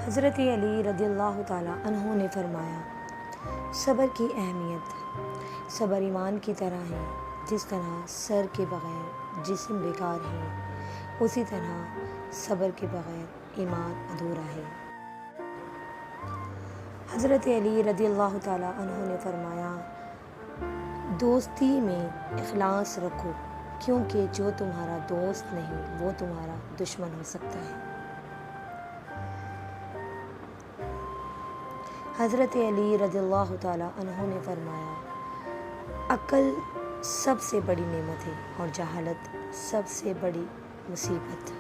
حضرت علی رضی اللہ تعالیٰ عنہ نے فرمایا، صبر کی اہمیت، صبر ایمان کی طرح ہے، جس طرح سر کے بغیر جسم بیکار ہے، اسی طرح صبر کے بغیر ایمان ادھورا ہے۔ حضرت علی رضی اللہ تعالیٰ عنہ نے فرمایا، دوستی میں اخلاص رکھو، کیونکہ جو تمہارا دوست نہیں وہ تمہارا دشمن ہو سکتا ہے۔ حضرت علی رضی اللہ تعالیٰ عنہ نے فرمایا، عقل سب سے بڑی نعمت ہے اور جہالت سب سے بڑی مصیبت۔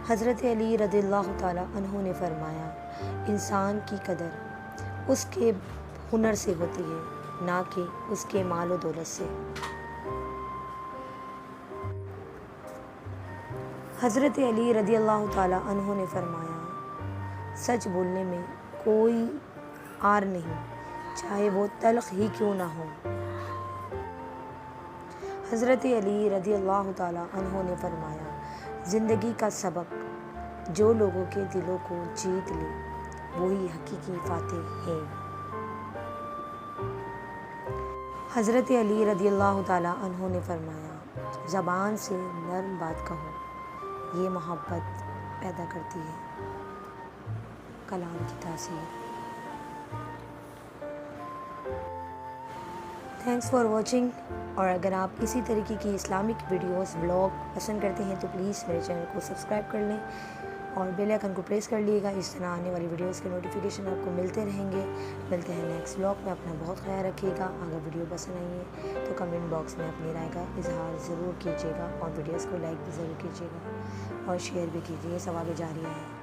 حضرت علی رضی اللہ تعالیٰ عنہ نے فرمایا، انسان کی قدر اس کے ہنر سے ہوتی ہے، نہ کہ اس کے مال و دولت سے۔ حضرت علی رضی اللہ تعالیٰ عنہ نے فرمایا، سچ بولنے میں کوئی عار نہیں، چاہے وہ تلخ ہی کیوں نہ ہو۔ حضرت علی رضی اللہ تعالیٰ عنہ نے فرمایا، زندگی کا سبق جو لوگوں کے دلوں کو جیت لے وہی حقیقی فاتح ہیں۔ حضرت علی رضی اللہ تعالیٰ عنہ نے فرمایا، زبان سے نرم بات کہو، یہ محبت پیدا کرتی ہے۔ کلام کی تاثیر۔ تھینکس فار واچنگ، اور اگر آپ اسی طریقے کی اسلامک ویڈیوز بلاگ پسند کرتے ہیں تو پلیز میرے چینل کو سبسکرائب کر لیں اور بیل آئیکن کو پریس کر لیے گا، اس طرح آنے والی ویڈیوز کے نوٹیفیکیشن آپ کو ملتے رہیں گے۔ ملتے ہیں نیکسٹ بلاگ میں، اپنا بہت خیال رکھیے گا۔ اگر ویڈیو پسند آئی ہے تو کمنٹ باکس میں اپنی رائے کا اظہار ضرور کیجیے گا، اور ویڈیوز کو لائک بھی ضرور کیجیے گا اور شیئر بھی کیجیے، یہ ثواب جاریہ ہے۔